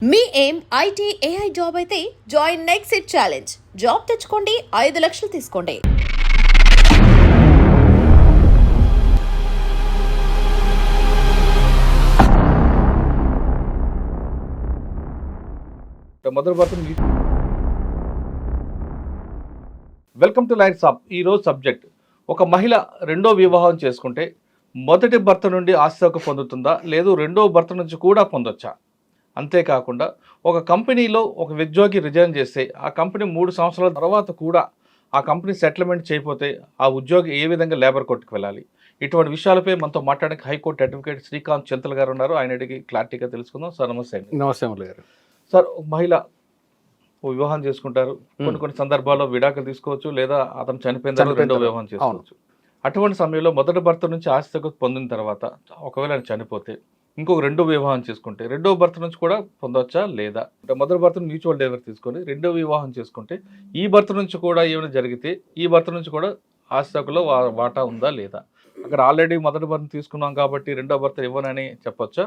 మీ ఏం IT AI job అయితే join next it challenge. Job తెచ్చుకోండి, 5 లక్షలు తీసుకోండి. మొదటి భర్త వెల్కమ్ టు లైట్స్ అప్. ఈరోజు సబ్జెక్ట్, ఒక మహిళ రెండో వివాహం చేసుకుంటే మొదటి భర్త నుండి ఆస్తి హక్కు పొందుతుందా, లేదు రెండో భర్త నుంచి కూడా పొందొచ్చా? అంతేకాకుండా ఒక కంపెనీలో ఒక ఉద్యోగి రిజైన్ చేస్తే ఆ కంపెనీ 3 సంవత్సరాల తర్వాత కూడా ఆ కంపెనీ సెటిల్మెంట్ చేయకపోతే ఆ ఉద్యోగి ఏ విధంగా లేబర్ కోర్టుకు వెళ్ళాలి? ఇటువంటి విషయాలపై మనతో మాట్లాడడానికి హైకోర్టు అడ్వకేట్ శ్రీకాంత్ చింతల్ గారు ఉన్నారు. ఆయన అడిగి క్లారిటీగా తెలుసుకుందాం. సార్ నమస్తే అండి. నమస్తే అమలు గారు. సార్, ఒక మహిళ వివాహం చేసుకుంటారు, కొన్ని సందర్భాల్లో విడాకులు తీసుకోవచ్చు, లేదా అతను చనిపోయిన తర్వాత రెండో వివాహం చేసుకోవచ్చు. అటువంటి సమయంలో మొదటి భర్త నుంచి ఆస్తి హక్కు పొందిన తర్వాత ఒకవేళ ఆయన చనిపోతే ఇంకొక రెండో వివాహం చేసుకుంటే రెండో భర్త నుంచి కూడా పొందవచ్చా లేదా? అంటే మొదటి భర్తను మ్యూచువల్ డైవర్స్ తీసుకొని రెండో వివాహం చేసుకుంటే ఈ భర్త నుంచి కూడా ఏమైనా జరిగితే ఈ భర్త నుంచి కూడా ఆస్తి హక్కులో వాటా ఉందా లేదా? అక్కడ ఆల్రెడీ మొదటి భర్తను తీసుకున్నాం కాబట్టి రెండో భర్త ఇవ్వనని చెప్పొచ్చా?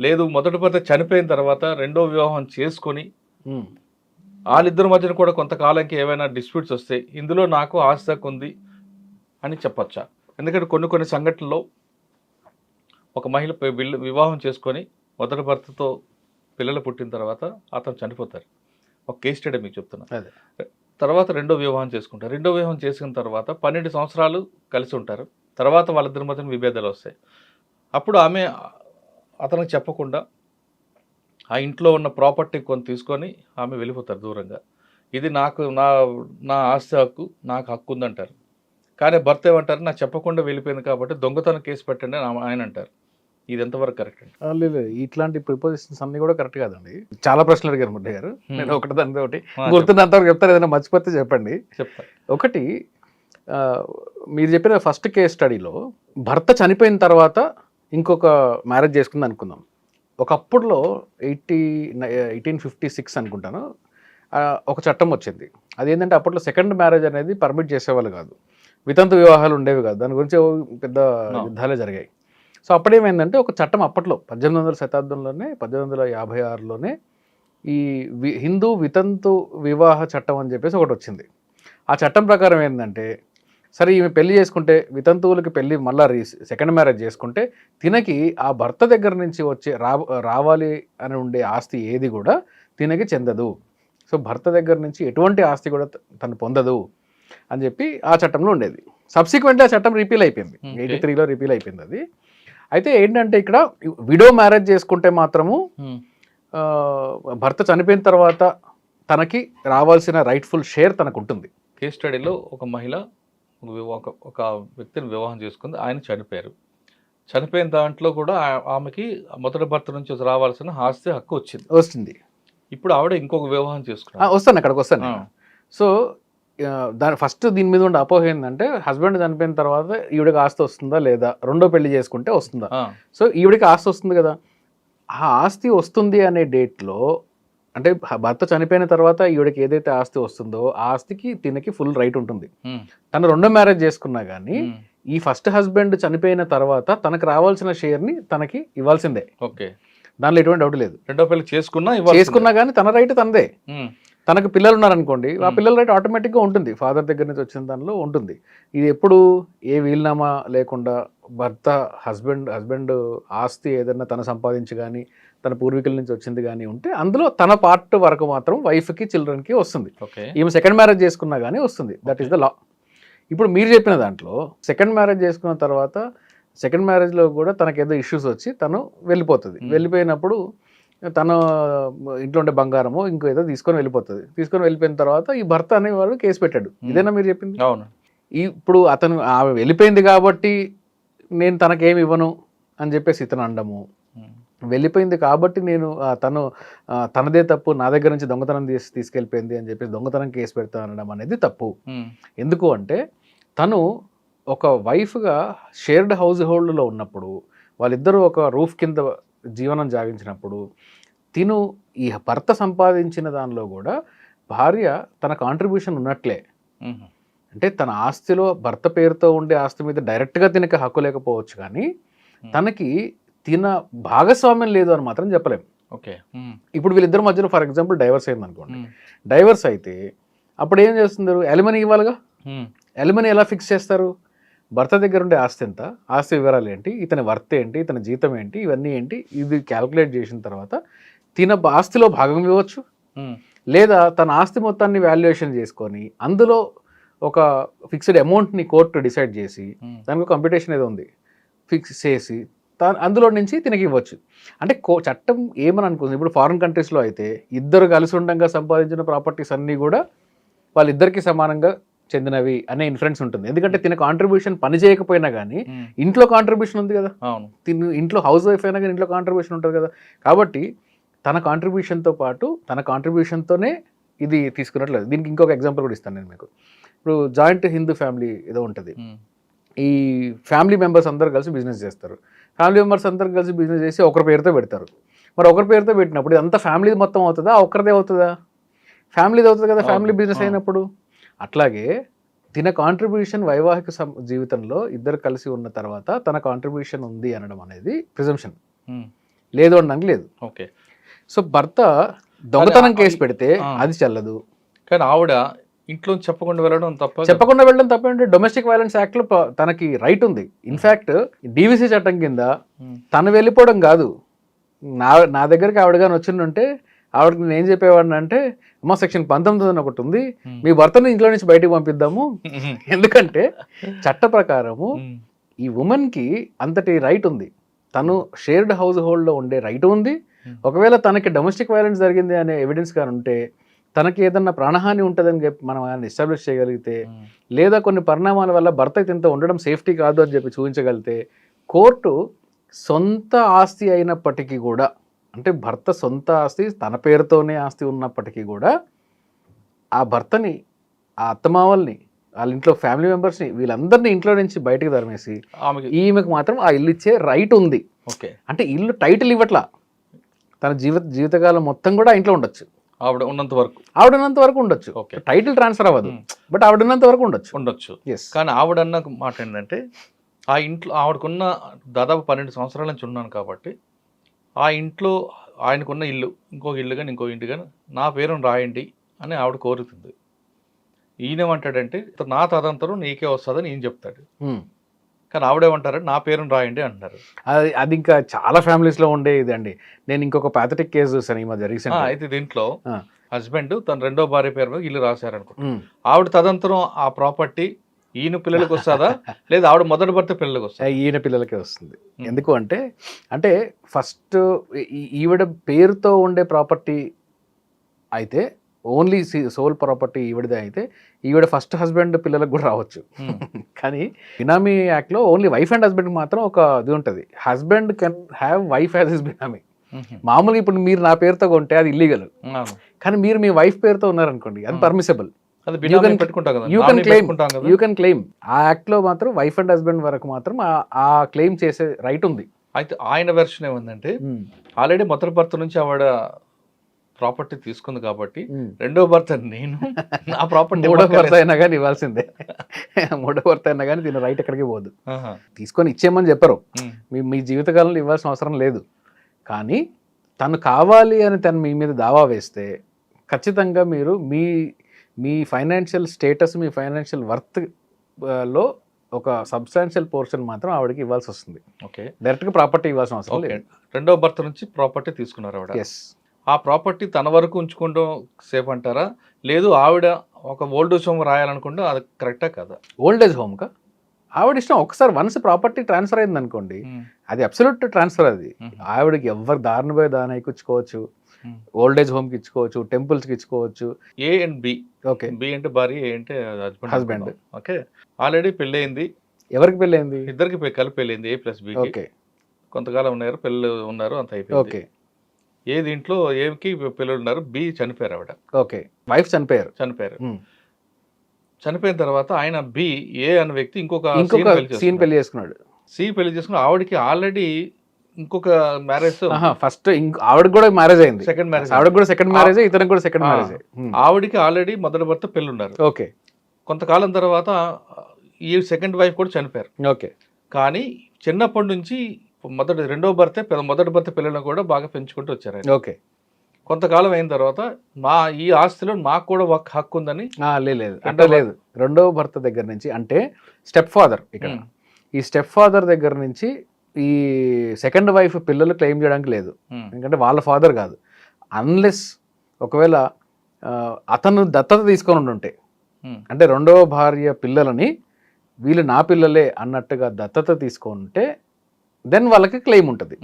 లేదు, మొదటి భర్త చనిపోయిన తర్వాత రెండో వివాహం చేసుకొని వాళ్ళిద్దరి మధ్యన కూడా కొంతకాలంకి ఏమైనా డిస్ప్యూట్స్ వస్తే ఇందులో నాకు ఆస్తి హక్కు ఉంది అని చెప్పొచ్చా? ఎందుకంటే కొన్ని సంఘటనలో ఒక మహిళ వివాహం చేసుకొని మొదటి భర్తతో పిల్లలు పుట్టిన తర్వాత అతను చనిపోతారు. ఒక కేస్ స్టడీ మీకు చెప్తున్నా. తర్వాత రెండో వివాహం చేసుకుంటారు. రెండో వివాహం చేసుకున్న తర్వాత 12 సంవత్సరాలు కలిసి ఉంటారు. తర్వాత వాళ్ళిద్దరి మధ్యన విభేదాలు వస్తాయి. అప్పుడు ఆమె అతనికి చెప్పకుండా ఆ ఇంట్లో ఉన్న ప్రాపర్టీ కొన్ని తీసుకొని ఆమె వెళ్ళిపోతారు దూరంగా. ఇది నాకు నా ఆస్తి హక్కు, నాకు హక్కు ఉందంటారు. కానీ భర్త ఏమంటారు, నాకు చెప్పకుండా వెళ్ళిపోయింది కాబట్టి దొంగతనం కేసు పెట్టండి అని ఆయన అంటారు. ఇది ఎంతవరకు కరెక్ట్ అండి? లేదు, ఇట్లాంటి ప్రిపోజిషన్స్ అన్నీ కూడా కరెక్ట్ కాదండి. చాలా ప్రశ్నలు అడిగారు మురళి గారు. నేను ఒకటి దాని ఒకటి గుర్తున్నంతవరకు చెప్తారు, ఏదైనా మర్చిపోతే చెప్పండి. చెప్తాను. ఒకటి, మీరు చెప్పిన ఫస్ట్ కేస్ స్టడీలో భర్త చనిపోయిన తర్వాత ఇంకొక మ్యారేజ్ చేసుకుంది అనుకుందాం. ఒకప్పుడులో 1856 అనుకుంటాను ఒక చట్టం వచ్చింది. అదేంటంటే అప్పట్లో సెకండ్ మ్యారేజ్ అనేది పర్మిట్ చేసేవాళ్ళు కాదు, వితంతు వివాహాలు ఉండేవి కాదు. దాని గురించి పెద్ద యుద్ధాలే జరిగాయి. సో అప్పుడేమైందంటే ఒక చట్టం అప్పట్లో 1800 శతాబ్దంలోనే 1856లోనే ఈ హిందూ వితంతు వివాహ చట్టం అని చెప్పేసి ఒకటి వచ్చింది. ఆ చట్టం ప్రకారం ఏంటంటే, సరే ఈమె పెళ్లి చేసుకుంటే వితంతువులకి పెళ్లి మళ్ళీ సెకండ్ మ్యారేజ్ చేసుకుంటే తినకి ఆ భర్త దగ్గర నుంచి వచ్చే రావాలి అని ఉండే ఆస్తి ఏది కూడా తినకి చెందదు. సో భర్త దగ్గర నుంచి ఎటువంటి ఆస్తి కూడా తను పొందదు అని చెప్పి ఆ చట్టంలో ఉండేది. సబ్సిక్వెంట్లీ ఆ చట్టం రిపీల్ అయిపోయింది, 83లో రిపీల్ అయిపోయింది అది. అయితే ఏంటంటే ఇక్కడ విడో మ్యారేజ్ చేసుకుంటే మాత్రము భర్త చనిపోయిన తర్వాత తనకి రావాల్సిన రైట్ఫుల్ షేర్ తనకు ఉంటుంది. కేస్ స్టడీలో ఒక మహిళ ఒక వ్యక్తిని వివాహం చేసుకుంది, ఆయన చనిపోయారు. చనిపోయిన దాంట్లో కూడా ఆమెకి మొదటి భర్త నుంచి రావాల్సిన ఆస్తి హక్కు వస్తుంది. ఇప్పుడు ఆవిడ ఇంకొక వివాహం చేసుకున్నారు. వస్తాను, అక్కడికి వస్తాను. సో ఫస్ట్ దీని మీద ఉండే అపోహ ఏంటంటే, హస్బెండ్ చనిపోయిన తర్వాత ఈవిడికి ఆస్తి వస్తుందా లేదా, రెండో పెళ్లి చేసుకుంటే వస్తుందా. సో ఈవిడికి ఆస్తి వస్తుంది కదా, ఆ ఆస్తి వస్తుంది అనే డేట్లో, అంటే భర్త చనిపోయిన తర్వాత ఈవిడికి ఏదైతే ఆస్తి వస్తుందో ఆ ఆస్తికి తినకి ఫుల్ రైట్ ఉంటుంది. తను రెండో మ్యారేజ్ చేసుకున్నా కానీ ఈ ఫస్ట్ హస్బెండ్ చనిపోయిన తర్వాత తనకు రావాల్సిన షేర్ని తనకి ఇవ్వాల్సిందే. ఓకే, దానిలో ఎటువంటి డౌట్ లేదు. రెండో పెళ్లి చేసుకున్నా కానీ తన రైట్ తనదే. తనకు పిల్లలు ఉన్నారనుకోండి, ఆ పిల్లల రైట్ ఆటోమేటిక్గా ఉంటుంది, ఫాదర్ దగ్గర నుంచి వచ్చిన దానిలో ఉంటుంది. ఇది ఎప్పుడు ఏ వీలునామా లేకుండా భర్త హస్బెండ్ ఆస్తి ఏదైనా తను సంపాదించి కానీ తన పూర్వీకుల నుంచి వచ్చింది కానీ ఉంటే అందులో తన పార్ట్ వరకు మాత్రం వైఫ్కి చిల్డ్రన్కి వస్తుంది. ఈమె సెకండ్ మ్యారేజ్ చేసుకున్నా కానీ వస్తుంది. That is the law. ఇప్పుడు మీరు చెప్పిన దాంట్లో సెకండ్ మ్యారేజ్ చేసుకున్న తర్వాత సెకండ్ మ్యారేజ్లో కూడా తనకేదో ఇష్యూస్ వచ్చి తను వెళ్ళిపోతుంది. వెళ్ళిపోయినప్పుడు తను ఇంట్లో ఉండే బంగారము ఇంకో ఏదో తీసుకొని వెళ్ళిపోయిన తర్వాత ఈ భర్త అనేవాడు కేసు పెట్టాడు. ఇదేనా మీరు చెప్పింది? అవును. ఇప్పుడు అతను ఆమె వెళ్ళిపోయింది కాబట్టి నేను తనకేమి ఇవ్వను అని చెప్పేసి ఇతను అనడము, వెళ్ళిపోయింది కాబట్టి నేను తనదే తప్పు, నా దగ్గర నుంచి దొంగతనం తీసుకెళ్ళిపోయింది అని చెప్పేసి దొంగతనం కేసు పెడతా అనడం అనేది తప్పు. ఎందుకు అంటే తను ఒక వైఫ్గా షేర్డ్ హౌస్ హోల్డ్లో ఉన్నప్పుడు, వాళ్ళిద్దరూ ఒక రూఫ్ కింద జీవనం సాగించినప్పుడు, తిను ఈ భర్త సంపాదించిన దానిలో కూడా భార్య తన కాంట్రిబ్యూషన్ ఉన్నట్లే. అంటే తన ఆస్తిలో భర్త పేరుతో ఉండే ఆస్తి మీద డైరెక్ట్గా తినక హక్కు లేకపోవచ్చు, కానీ తనకి తిన భాగస్వామ్యం లేదు అని మాత్రం చెప్పలేము. ఓకే. ఇప్పుడు వీళ్ళిద్దరి మధ్యలో ఫర్ ఎగ్జాంపుల్ డైవర్స్ అయింది అనుకోండి, డైవర్స్ అయితే అప్పుడు ఏం చేస్తున్నారు, ఎలిమనీ ఇవ్వాలిగా. ఎలిమనీ ఎలా ఫిక్స్ చేస్తారు, భర్త దగ్గర ఉండే ఆస్తి ఎంత, ఆస్తి వివరాలు ఏంటి, ఇతని వర్త్ ఏంటి, ఇతని జీతం ఏంటి, ఇవన్నీ ఏంటి, ఇది క్యాల్కులేట్ చేసిన తర్వాత తిన ఆస్తిలో భాగం ఇవ్వచ్చు, లేదా తన ఆస్తి మొత్తాన్ని వాల్యుయేషన్ చేసుకొని అందులో ఒక ఫిక్స్డ్ అమౌంట్ని కోర్టు డిసైడ్ చేసి దానికి కంప్యూటేషన్ ఏదో ఉంది ఫిక్స్ చేసి అందులో నుంచి తినకి ఇవ్వచ్చు. అంటే చట్టం ఏమని అనుకుంది, ఇప్పుడు ఫారిన్ కంట్రీస్లో అయితే ఇద్దరు కలిసి ఉండగా సంపాదించిన ప్రాపర్టీస్ అన్నీ కూడా వాళ్ళిద్దరికి సమానంగా చెందినవి అనే ఇన్ఫ్లుయెన్స్ ఉంటుంది. ఎందుకంటే తిన కాంట్రిబ్యూషన్ పని చేయకపోయినా కానీ ఇంట్లో కాంట్రిబ్యూషన్ ఉంది కదా, తిను ఇంట్లో హౌస్ వైఫ్ అయినా కానీ ఇంట్లో కాంట్రిబ్యూషన్ ఉంటుంది కదా. కాబట్టి తన కాంట్రిబ్యూషన్తో పాటు తన కాంట్రిబ్యూషన్తోనే ఇది తీసుకున్నట్లేదు. దీనికి ఇంకొక ఎగ్జాంపుల్ కూడా ఇస్తాను నేను మీకు. ఇప్పుడు జాయింట్ హిందూ ఫ్యామిలీ ఏదో ఉంటుంది, ఈ ఫ్యామిలీ మెంబర్స్ అందరు కలిసి బిజినెస్ చేస్తారు. ఫ్యామిలీ మెంబర్స్ అందరు కలిసి బిజినెస్ చేసి ఒకరి పేరుతో పెడతారు. మరి ఒకరి పేరుతో పెట్టినప్పుడు ఇదంతా ఫ్యామిలీ మొత్తం అవుతుందా, ఒక్కరిదే అవుతుందా? ఫ్యామిలీది అవుతుంది కదా ఫ్యామిలీ బిజినెస్ అయినప్పుడు. అట్లాగే తిన కాంట్రిబ్యూషన్ వైవాహిక జీవితంలో ఇద్దరు కలిసి ఉన్న తర్వాత తన కాంట్రిబ్యూషన్ ఉంది అనడం అనేది ప్రిజంప్షన్, లేదు అనడానికి లేదు. ఓకే. సో భర్త దొంగతనం కేసు పెడితే అది చెల్లదు, కానీ ఆవిడ ఇంట్లో చెప్పకుండా వెళ్ళడం తప్ప. చెప్పకుండా వెళ్ళడం తప్పేంటి, డొమెస్టిక్ వైలెన్స్ యాక్ట్ లో తనకి రైట్ ఉంది. ఇన్ఫాక్ట్ డివిసి చట్టం కింద తను వెళ్ళిపోవడం కాదు, నా దగ్గరికి ఆవిడగాని వచ్చిందంటే ఆవిడకి నేను ఏం చెప్పేవాడిని అంటే, అమ్మ సెక్షన్ 19 అని ఒకటి ఉంది, మీ భర్తను ఇంట్లో నుంచి బయటకు పంపిద్దాము. ఎందుకంటే చట్ట ప్రకారము ఈ ఉమెన్ కి అంతటి రైట్ ఉంది, తను షేర్డ్ హౌస్ హోల్డ్ లో ఉండే రైట్ ఉంది. ఒకవేళ తనకి డొమెస్టిక్ వైలెన్స్ జరిగింది అనే ఎవిడెన్స్ కానీ ఉంటే, తనకి ఏదన్నా ప్రాణహాని ఉంటుందని చెప్పి మనం ఆయన ఎస్టాబ్లిష్ చేయగలిగితే, లేదా కొన్ని పరిణామాల వల్ల భర్త ఇంత ఉండడం సేఫ్టీ కాదు అని చెప్పి చూపించగలిగితే, కోర్టు సొంత ఆస్తి అయినప్పటికీ కూడా, అంటే భర్త సొంత ఆస్తి తన పేరుతోనే ఆస్తి ఉన్నప్పటికీ కూడా ఆ భర్తని, ఆ అత్తమావల్ని, వాళ్ళ ఇంట్లో ఫ్యామిలీ మెంబర్స్ని వీళ్ళందరినీ ఇంట్లో నుంచి బయటకు తరిమేసి ఈమెకు మాత్రం ఆ ఇల్లు ఇచ్చే రైట్ ఉంది. ఓకే. అంటే ఇల్లు టైటిల్ ఇవ్వట్లా, తన జీవితకాలం మొత్తం కూడా ఇంట్లో ఉండొచ్చు, ఆవిడ ఉన్నంత వరకు ఉండొచ్చు. టైటిల్ ట్రాన్స్ఫర్ అవ్వదు, బట్ ఆవిడ ఉన్నంత వరకు ఉండొచ్చు. కానీ ఆవిడన్న మాట ఏంటంటే, ఆ ఇంట్లో ఆవిడకున్న దాదాపు 12 సంవత్సరాల నుంచి ఉన్నాను కాబట్టి ఆ ఇంట్లో ఆయనకున్న ఇల్లు, ఇంకొక ఇల్లు కానీ ఇంకో ఇంటి కానీ నా పేరును రాయండి అని ఆవిడ కోరుతుంది. ఈయనేమంటాడంటే, నా తదంతరం నీకే వస్తుందని ఈయన చెప్తాడు. కానీ ఆవిడేమంటారంటే నా పేరును రాయండి అంటారు. అది ఇంకా చాలా ఫ్యామిలీస్ లో ఉండే ఇదండి. నేను ఇంకొక పాథటిక్ కేసు చూసాను ఈ మధ్య రీసెంట్. అయితే దీంట్లో హస్బెండ్ తన రెండో భార్య పేరు మీద ఇల్లు రాశారనుకో, ఆవిడ తదంతరం ఆ ప్రాపర్టీ ఈయన పిల్లలకు వస్తుందా, లేదా ఆవిడ మొదటి భర్త పిల్లలకు వస్తుందా? ఈయన పిల్లలకే వస్తుంది. ఎందుకు అంటే ఫస్ట్ ఈవిడ పేరుతో ఉండే ప్రాపర్టీ అయితే, ఓన్లీ సోల్ ప్రాపర్టీ ఈవిడదే అయితే ఈవిడ ఫస్ట్ హస్బెండ్ పిల్లలకు కూడా రావచ్చు. కానీ బినామీ యాక్ట్లో ఓన్లీ వైఫ్ అండ్ హస్బెండ్ మాత్రం ఒక ఇది ఉంటుంది, husband can have wife as his benami. మామూలుగా ఇప్పుడు మీరు నా పేరుతో కొంటే అది ఇల్లీగల్, కానీ మీరు మీ వైఫ్ పేరుతో ఉన్నారనుకోండి అది పర్మిసబుల్. You can claim. ఆ యాక్ట్ లో మాత్రం వైఫ్ అండ్ హస్బెండ్ వరకు మాత్రం ఆ క్లెయిమ్ చేసే రైట్ ఉంది. అయితే ఆయన వెర్షన్ ఏముందంటే, ఆల్రెడీ మొదటి భర్త నుంచి ఆవిడ ప్రాపర్టీ తీసుకుంది కాబట్టి రెండో భర్త నేను, నా ప్రాపర్టీ మూడో భర్త అయినా కానీ ఇవ్వాల్సిందే. మూడో భర్త అయినా కానీ దీని రైట్ ఎక్కడికి పోదు. తీసుకొని ఇచ్చేయమని చెప్పరు, మీ జీవితకాలంలో ఇవ్వాల్సిన అవసరం లేదు. కానీ తను కావాలి అని తను మీ మీద దావా వేస్తే ఖచ్చితంగా మీరు మీ ఫైనాన్షియల్ స్టేటస్, మీ ఫైనాన్షియల్ వర్త్ లో ఒక సబ్స్టాన్షియల్ పోర్షన్ మాత్రం ఆవిడకి ఇవ్వాల్సి వస్తుంది. ఓకే. డైరెక్ట్ గా ప్రాపర్టీ ఇవ్వాల్సిన అవసరం లేదు. రెండో భర్త నుంచి ప్రాపర్టీ తీసుకున్నారు ఆవిడ. ఎస్. ఆ ప్రాపర్టీ తన వరకు ఉంచుకోవడం సేఫ్ అంటారా, లేదు ఆవిడ ఒక ఓల్డ్ ఏజ్ హోమ్ రాయాలనుకుంటే అది కరెక్టా కదా? ఓల్డ్ ఏజ్ హోమ్ కా ఆవిడ ఇష్టం. ఒకసారి వన్స్ ప్రాపర్టీ ట్రాన్స్ఫర్ అయింది అనుకోండి, అది అబ్సల్యూట్ ట్రాన్స్ఫర్. అది ఆవిడకి ఎవరు దారిని పోయి దాని ఇచ్చుకోవచ్చు, ఓల్డ్ ఏజ్ హోమ్ కి ఇచ్చుకోవచ్చు, టెంపుల్స్ కి ఇచ్చుకోవచ్చు. A and B. Okay. B అంటే భార్య, ఏ అంటే హస్బెండ్. ఓకే. ఆల్రెడీ పెళ్ళయింది. ఎవరికి పెళ్ళయింది? ఇద్దరికి కలిపి పెళ్ళింది, ఏ ప్లస్ బి. ఓకే. కొంతకాలం ఉన్నారు, పిల్లలు ఉన్నారు, అంత అయిపోయింది. ఓకే. ఏ దీంట్లో ఏకి పిల్లలు ఉన్నారు, బి చనిపోయారు ఆవిడ. ఓకే. వైఫ్ చనిపోయారు. చనిపోయిన తర్వాత ఆయన బి, ఏ అనే వ్యక్తి ఇంకొక సీన్ పెళ్లి చేసుకున్నాడు. సి పెళ్లి చేసుకుని ఆవిడకి ఆల్రెడీ ఇంకొక మ్యారేజ్, ఫస్ట్ ఆవిడ కూడా మ్యారేజ్ అయింది, సెకండ్ మ్యారేజ్. ఆవిడ కూడా సెకండ్ మ్యారేజ్, ఇతనికి కూడా సెకండ్ మ్యారేజ్. ఆవిడకి ఆల్రెడీ మొదటి భర్త పెళ్ళి ఉన్నారు. ఓకే. కొంతకాలం తర్వాత ఈ సెకండ్ వైఫ్ కూడా చనిపోయారు. ఓకే. కానీ చిన్నప్పటి నుంచి రెండో మొదటి భర్త పిల్లలను కూడా బాగా పెంచుకుంటూ వచ్చారు ఆయన. ఓకే. కొంతకాలం అయిన తర్వాత ఈ ఆస్తిలో నాకు కూడా ఒక హక్కు ఉందని. లేదు అంటే లేదు, రెండవ భర్త దగ్గర నుంచి అంటే స్టెప్ ఫాదర్ ఇక్కడ, ఈ స్టెప్ ఫాదర్ దగ్గర నుంచి ఈ సెకండ్ వైఫ్ పిల్లలు క్లెయిమ్ చేయడానికి లేదు, ఎందుకంటే వాళ్ళ ఫాదర్ కాదు. అన్లెస్ ఒకవేళ అతను దత్తత తీసుకొని ఉంటే, అంటే రెండవ భార్య పిల్లలని వీళ్ళు నా పిల్లలే అన్నట్టుగా దత్తత తీసుకుంటే దెన్ వాళ్ళకి క్లెయిమ్ ఉంటుంది.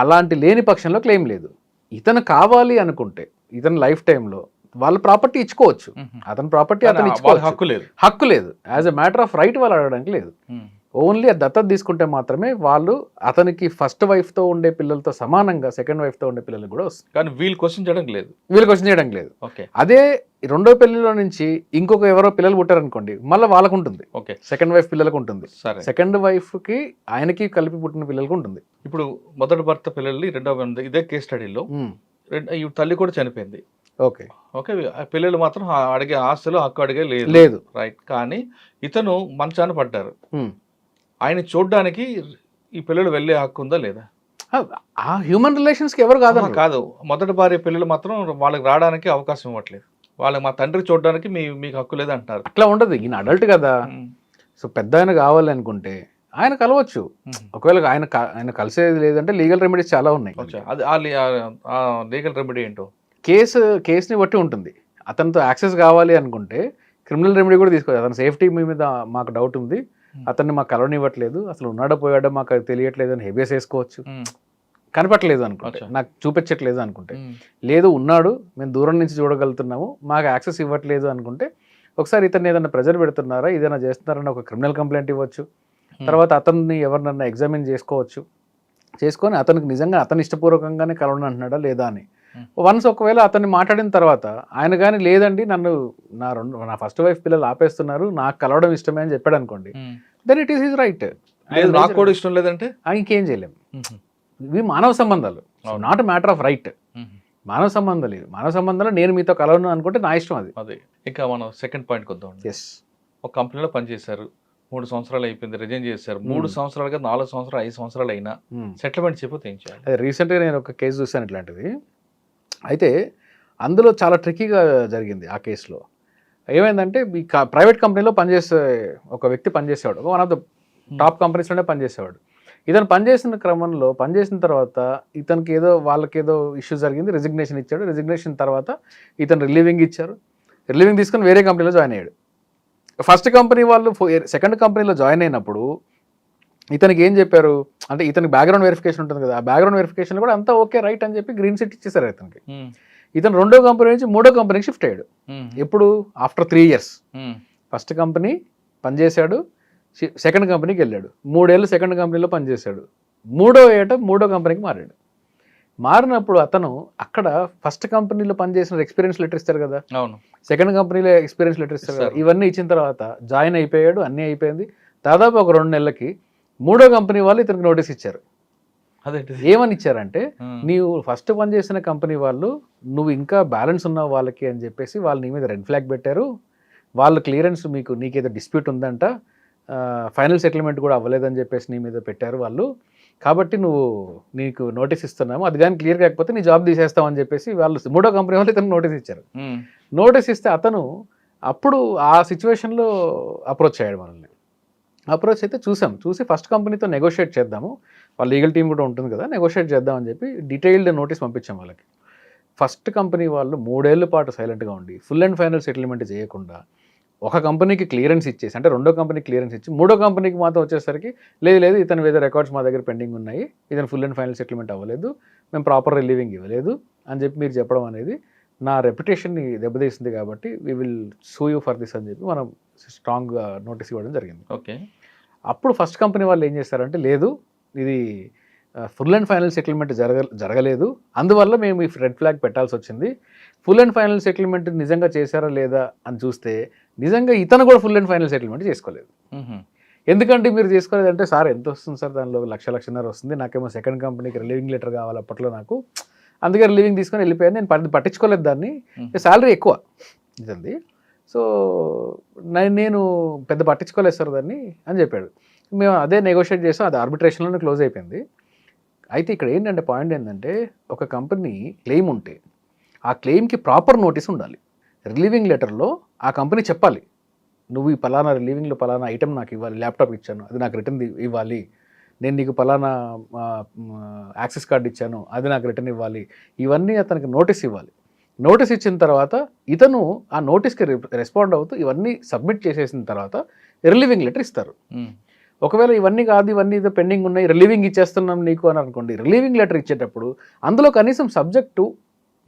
అలాంటి లేని పక్షంలో క్లెయిమ్ లేదు. ఇతను కావాలి అనుకుంటే ఇతను లైఫ్ టైంలో వాళ్ళ ప్రాపర్టీ ఇచ్చుకోవచ్చు, అతని ప్రాపర్టీ అతను ఇచ్చుకోవచ్చు, హక్కు లేదు. As a matter of right వాళ్ళు అడగడానికి లేదు. ఓన్లీ ఆ దత్తత తీసుకుంటే మాత్రమే వాళ్ళు అతనికి ఫస్ట్ వైఫ్ తో ఉండే పిల్లలతో సమానంగా సెకండ్ వైఫ్ తో ఉండే పిల్లలు కూడా వస్తుంది. కానీ వీళ్ళు క్వశ్చన్ చేయడం లేదు. అదే రెండో పెళ్లిలో నుంచి ఇంకొక ఎవరో పిల్లలు పుట్టారనుకోండి, మళ్ళీ వాళ్ళకు ఉంటుంది, సెకండ్ వైఫ్ పిల్లలకు ఉంటుంది, సెకండ్ వైఫ్ కి ఆయనకి కలిపి పుట్టిన పిల్లలకు ఉంటుంది. ఇప్పుడు మొదటి భర్త పిల్లల్ని ఇదే కేస్ స్టడీలో ఈ తల్లి కూడా చనిపోయింది. ఓకే, పిల్లలు మాత్రం అడిగే ఆస్తులు హక్కు అడిగే లేదు. రైట్. కానీ ఇతను మంచాన పడ్డారు, ఆయన చూడడానికి ఈ పిల్లలు వెళ్ళే హక్కు ఉందా లేదా? ఆ హ్యూమన్ రిలేషన్స్ కి ఎవరు కాదు, మొదటి భార్య పిల్లలు మాత్రం వాళ్ళకి రావడానికి అవకాశం ఇవ్వట్లేదు, వాళ్ళకి మా తండ్రి చూడడానికి మీకు హక్కు లేదు అంటారు. అట్లా ఉండదు, ఈయన అడల్ట్ కదా. సో పెద్ద ఆయన కావాలి అనుకుంటే ఆయన కలవచ్చు. ఒకవేళ ఆయన కలిసేది లేదంటే లీగల్ రెమెడీస్ చాలా ఉన్నాయి. లీగల్ రెమెడీ ఏంటో కేసుని బట్టి ఉంటుంది. అతనితో యాక్సెస్ కావాలి అనుకుంటే క్రిమినల్ రెమెడీ కూడా తీసుకోవచ్చు. అతని సేఫ్టీ మీద మాకు డౌట్ ఉంది, అతన్ని మాకు కలవనివ్వట్లేదు, అసలు ఉన్నాడో పోయాడో మాకు అది తెలియట్లేదు అని హెబియస్ వేసుకోవచ్చు. కనపట్లేదు అనుకుంటే, నాకు చూపించట్లేదు అనుకుంటే, లేదు ఉన్నాడు మేము దూరం నుంచి చూడగలుగుతున్నాము మాకు యాక్సెస్ ఇవ్వట్లేదు అనుకుంటే ఒకసారి ఇతన్ని ఏదైనా ప్రెజర్ పెడుతున్నారా ఏదైనా చేస్తున్నారని ఒక క్రిమినల్ కంప్లైంట్ ఇవ్వచ్చు. తర్వాత అతన్ని ఎవరినన్నా ఎగ్జామిన్ చేసుకొని అతనికి నిజంగా అతని ఇష్టపూర్వకంగానే కలవని అంటున్నాడా లేదా అని. వన్స్ ఒకవేళ అతన్ని మాట్లాడిన తర్వాత ఆయన కానీ లేదండి నన్ను నా ఫస్ట్ వైఫ్ పిల్లలు ఆపేస్తున్నారు నాకు కలవడం ఇష్టమే అని చెప్పాడు అనుకోండి, then it is his right. నాకు కూడా ఇష్టం లేదంటే ఇంకేం చేయలేము. ఇవి మానవ సంబంధాలు, నాట్ మ్యాటర్ ఆఫ్ రైట్. మానవ సంబంధాలు ఇవి. మానవ సంబంధాలు నేను మీతో కలవను అనుకుంటే నా ఇష్టం అది. ఇంకా మనం సెకండ్ పాయింట్కి వద్దాం. ఒక కంపెనీలో పనిచేశారు, 3 సంవత్సరాలు అయిపోయింది, రిజైన్ చేశారు. 3 సంవత్సరాలుగా 4 సంవత్సరాలు 5 సంవత్సరాలు అయినా సెటిల్మెంట్ చెప్పితే ఏం చేయాలి? అదే రీసెంట్గా నేను ఒక కేసు చూసాను ఇట్లాంటిది. అయితే అందులో చాలా ట్రిక్కీగా జరిగింది. ఆ కేసులో ఏమైందంటే ఈ ప్రైవేట్ కంపెనీలో పనిచేసే ఒక వ్యక్తి పనిచేసేవాడు, వన్ ఆఫ్ ద టాప్ కంపెనీస్లోనే పనిచేసేవాడు. ఇతను పనిచేసిన క్రమంలో పనిచేసిన తర్వాత ఇతనికి వాళ్ళకేదో ఇష్యూ జరిగింది, రిజిగ్నేషన్ ఇచ్చాడు. రిజిగ్నేషన్ తర్వాత ఇతను రిలీవింగ్ ఇచ్చారు, రిలీవింగ్ తీసుకొని వేరే కంపెనీలో జాయిన్ అయ్యాడు. ఫస్ట్ కంపెనీ వాళ్ళు సెకండ్ కంపెనీలో జాయిన్ అయినప్పుడు ఇతనికి ఏం చెప్పారు అంటే, ఇతనికి బ్యాక్గ్రౌండ్ వెరిఫికేషన్ ఉంటుంది కదా, ఆ బ్యాక్గ్రౌండ్ వెరిఫికేషన్ కూడా అంతా ఓకే రైట్ అని చెప్పి గ్రీన్ సిట్ ఇచ్చేసారు ఇతనికి. ఇతను రెండో కంపెనీ నుంచి మూడో కంపెనీకి షిఫ్ట్ అయ్యాడు. ఎప్పుడు? After 3 years. ఫస్ట్ కంపెనీ పనిచేశాడు, సెకండ్ కంపెనీకి వెళ్ళాడు, 3 ఏళ్ళు సెకండ్ కంపెనీలో పనిచేశాడు, మూడో కంపెనీకి మారాడు. మారినప్పుడు అతను అక్కడ ఫస్ట్ కంపెనీలో పనిచేసిన ఎక్స్పీరియన్స్ లెటర్ ఇస్తారు కదా, సెకండ్ కంపెనీలో ఎక్స్పీరియన్స్ లెటర్ ఇస్తారు కదా, ఇవన్నీ ఇచ్చిన తర్వాత జాయిన్ అయిపోయాడు, అన్నీ అయిపోయింది. దాదాపు ఒక 2 నెలలకి మూడో కంపెనీ వాళ్ళు ఇతనికి నోటీస్ ఇచ్చారు. ఏమని ఇచ్చారంటే, నీవు ఫస్ట్ పనిచేసిన కంపెనీ వాళ్ళు నువ్వు ఇంకా బ్యాలెన్స్ ఉన్నావు వాళ్ళకి అని చెప్పేసి వాళ్ళు నీ మీద రెడ్ ఫ్లాగ్ పెట్టారు, వాళ్ళు క్లియరెన్స్ నీకేదో డిస్ప్యూట్ ఉందంట, ఫైనల్ సెటిల్మెంట్ కూడా అవ్వలేదని చెప్పేసి నీ మీద పెట్టారు వాళ్ళు, కాబట్టి నీకు నోటీస్ ఇస్తున్నాము, అది కానీ క్లియర్ కాకపోతే నీ జాబ్ తీసేస్తామని చెప్పేసి వాళ్ళు మూడో కంపెనీ వాళ్ళు ఇతను నోటీస్ ఇచ్చారు. నోటీస్ ఇస్తే అతను అప్పుడు ఆ సిచ్యువేషన్లో అప్రోచ్ అయ్యాడు మనల్ని. అప్రోచ్ అయితే చూసి ఫస్ట్ కంపెనీతో నెగోషియేట్ చేద్దాము, వాళ్ళ లీగల్ టీం కూడా ఉంటుంది కదా, నెగోషియేట్ చేద్దామని చెప్పి డీటెయిల్డ్ నోటీస్ పంపించాం వాళ్ళకి. ఫస్ట్ కంపెనీ వాళ్ళు 3 ఏళ్ల పాటు సైలెంట్గా ఉండి ఫుల్ అండ్ ఫైనల్ సెటిల్మెంట్ చేయకుండా ఒక కంపెనీకి క్లియరెన్స్ ఇచ్చేసి, అంటే రెండో కంపెనీకి క్లియరెన్స్ ఇచ్చి మూడో కంపెనీకి మాత్రం వచ్చేసరికి లేదు ఇతను వేరే రికార్డ్స్ మా దగ్గర పెండింగ్ ఉన్నాయి, ఇతను ఫుల్ అండ్ ఫైనల్ సెటిల్మెంట్ అవ్వలేదు, మేము ప్రాపర్ రిలీవింగ్ ఇవ్వలేదు అని చెప్పి మీరు చెప్పడం అనేది నా రెప్యుటేషన్ని దెబ్బతీసింది, కాబట్టి వీ విల్ సూ యూ ఫర్ దిస్ అని చెప్పి మనం స్ట్రాంగ్ నోటీస్ ఇవ్వడం జరిగింది. ఓకే. అప్పుడు ఫస్ట్ కంపెనీ వాళ్ళు ఏం చేస్తారంటే, లేదు ఇది ఫుల్ అండ్ ఫైనల్ సెటిల్మెంట్ జరగలేదు, అందువల్ల మేము ఈ రెడ్ ఫ్లాగ్ పెట్టాల్సి వచ్చింది. ఫుల్ అండ్ ఫైనల్ సెటిల్మెంట్ నిజంగా చేశారా లేదా అని చూస్తే నిజంగా ఇతను కూడా ఫుల్ అండ్ ఫైనల్ సెటిల్మెంట్ చేసుకోలేదు. ఎందుకంటే మీరు చేసుకోలేదంటే, సార్ ఎంత వస్తుంది సార్, దానిలో 1,00,000 వస్తుంది, నాకేమో సెకండ్ కంపెనీకి రిలీవింగ్ లెటర్ కావాలి అప్పట్లో నాకు, అందుకే రిలీవింగ్ తీసుకొని వెళ్ళిపోయాను, నేను పట్టించుకోలేదు దాన్ని, శాలరీ ఎక్కువ ఇదండి, సో నేను పెద్ద పట్టించుకోలేదు సార్ దాన్ని అని చెప్పాడు. మేము అదే నెగోషియేట్ చేసాం, అది ఆర్బిట్రేషన్లోనే క్లోజ్ అయిపోయింది. అయితే ఇక్కడ ఏంటంటే పాయింట్ ఏంటంటే, ఒక కంపెనీ క్లెయిమ్ ఉంటే ఆ క్లెయిమ్కి ప్రాపర్ నోటీస్ ఉండాలి. రిలీవింగ్ లెటర్లో ఆ కంపెనీ చెప్పాలి, నువ్వు ఈ పలానా రిలీవింగ్లో పలానా ఐటమ్ నాకు ఇవ్వాలి, ల్యాప్టాప్ ఇచ్చాను అది నాకు రిటర్న్ ఇవ్వాలి, నేను నీకు పలానా యాక్సెస్ కార్డు ఇచ్చాను అది నాకు రిటర్న్ ఇవ్వాలి, ఇవన్నీ అతనికి నోటీస్ ఇవ్వాలి. నోటీస్ ఇచ్చిన తర్వాత ఇతను ఆ నోటీస్కి రెస్పాండ్ అవుతూ ఇవన్నీ సబ్మిట్ చేసేసిన తర్వాత రిలీవింగ్ లెటర్ ఇస్తారు. ఒకవేళ ఇవన్నీ కాదు, ఇవన్నీ ఏదో పెండింగ్ ఉన్నాయి, రిలీవింగ్ ఇచ్చేస్తున్నాం నీకు అని అనుకోండి, రిలీవింగ్ లెటర్ ఇచ్చేటప్పుడు అందులో కనీసం సబ్జెక్టు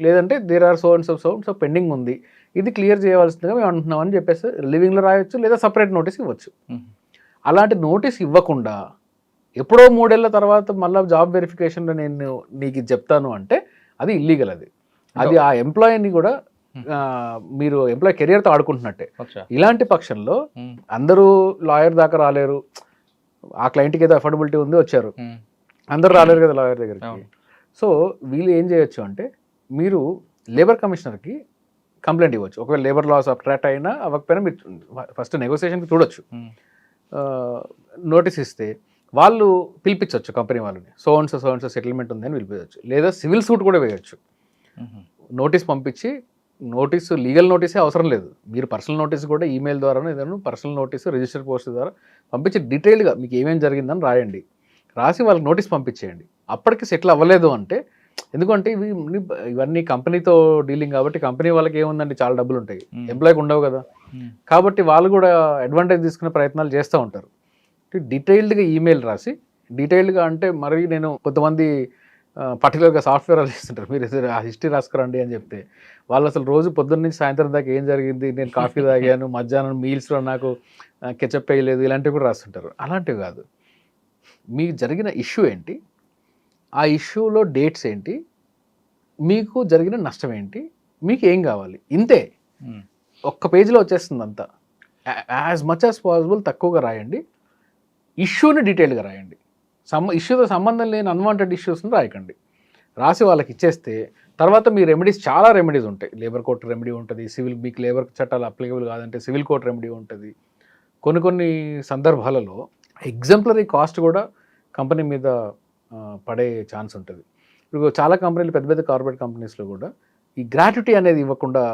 లేదంటే there are so and so pending ఉంది, ఇది క్లియర్ చేయవలసిందిగా మేము అంటున్నాం అని చెప్పేసి రిలీవింగ్లో రాయొచ్చు, లేదా సపరేట్ నోటీస్ ఇవ్వచ్చు. అలాంటి నోటీస్ ఇవ్వకుండా ఎప్పుడో 3 ఏళ్ల తర్వాత మళ్ళీ జాబ్ వెరిఫికేషన్లో నేను నీకు ఇది చెప్తాను అంటే అది ఇల్లీగల్. అది ఆ ఎంప్లాయీని కూడా మీరు ఎంప్లాయీ కెరియర్తో ఆడుకుంటున్నట్టే. ఇలాంటి పక్షంలో అందరూ లాయర్ దాకా రాలేరు, ఆ క్లయింట్కి ఏదో అఫోర్డబిలిటీ ఉంది వచ్చారు, అందరూ రాలేరు కదా లాయర్ దగ్గరికి. సో వీళ్ళు ఏం చేయొచ్చు అంటే, మీరు లేబర్ కమిషనర్కి కంప్లైంట్ ఇవ్వచ్చు. ఒకవేళ లేబర్ లాస్ అట్రాక్ట్ అయినా అవ్వకపోయినా మీరు ఫస్ట్ నెగోసియేషన్కి చూడొచ్చు. నోటీస్ ఇస్తే వాళ్ళు పిలిపించవచ్చు కంపెనీ వాళ్ళని, సో అండ్ సో సెటిల్మెంట్ ఉందని పిలిపించవచ్చు, లేదా సివిల్ సూట్ కూడా వేయచ్చు. నోటీస్ పంపించి, నోటీసు లీగల్ నోటీసే అవసరం లేదు, మీరు పర్సనల్ నోటీస్ కూడా ఈమెయిల్ ద్వారా ఏదైనా పర్సనల్ నోటీసు రిజిస్టర్ పోస్ట్ ద్వారా పంపించి డీటెయిల్గా మీకు ఏమేమి జరిగిందని రాయండి, రాసి వాళ్ళకి నోటీస్ పంపించేయండి. అప్పటికి సెటిల్ అవ్వలేదు అంటే, ఎందుకంటే ఇవన్నీ కంపెనీతో డీలింగ్ కాబట్టి కంపెనీ వాళ్ళకి ఏముందండి, చాలా డబ్బులు ఉంటాయి, ఎంప్లాయ్కి ఉండవు కదా, కాబట్టి వాళ్ళు కూడా అడ్వాంటేజ్ తీసుకునే ప్రయత్నాలు చేస్తూ ఉంటారు. డీటెయిల్డ్గా ఈమెయిల్ రాసి, డీటెయిల్డ్గా అంటే మరి నేను కొంతమంది పర్టికులర్గా సాఫ్ట్వేర్ వాళ్ళు చేస్తుంటారు, మీరు ఆ హిస్టరీ రాసుకురండి అని చెప్తే వాళ్ళు అసలు రోజు పొద్దున్న నుంచి సాయంత్రం దాకా ఏం జరిగింది, నేను కాఫీ తాగాను, మధ్యాహ్నం మీల్స్లో నాకు కెచప్ వేయలేదు, ఇలాంటివి కూడా రాస్తుంటారు. అలాంటివి కాదు, మీకు జరిగిన ఇష్యూ ఏంటి, ఆ ఇష్యూలో డేట్స్ ఏంటి, మీకు జరిగిన నష్టం ఏంటి, మీకు ఏం కావాలి, ఇంతే. ఒక్క పేజీలో వచ్చేస్తుంది అంతా. యాజ్ మచ్ యాజ్ పాసిబుల్ తక్కువగా రాయండి, ఇష్యూని డీటెయిల్గా రాయండి, ఇష్యూతో సంబంధం లేని అన్వాంటెడ్ ఇష్యూస్ని రాయకండి. రాసి వాళ్ళకి ఇచ్చేస్తే తర్వాత మీ రెమెడీస్, చాలా రెమెడీస్ ఉంటాయి. లేబర్ కోర్ట్ రెమెడీ ఉంటుంది, సివిల్, మీకు లేబర్ చట్టాలు అప్లికబుల్ కాదంటే సివిల్ కోర్ట్ రెమెడీ ఉంటుంది. కొన్ని సందర్భాలలో ఎగ్జంప్లరీ కాస్ట్ కూడా కంపెనీ మీద పడే ఛాన్స్ ఉంటుంది. ఇప్పుడు చాలా కంపెనీలు, పెద్ద పెద్ద కార్పొరేట్ కంపెనీస్లో కూడా ఈ గ్రాట్యుటీ అనేది ఇవ్వకుండా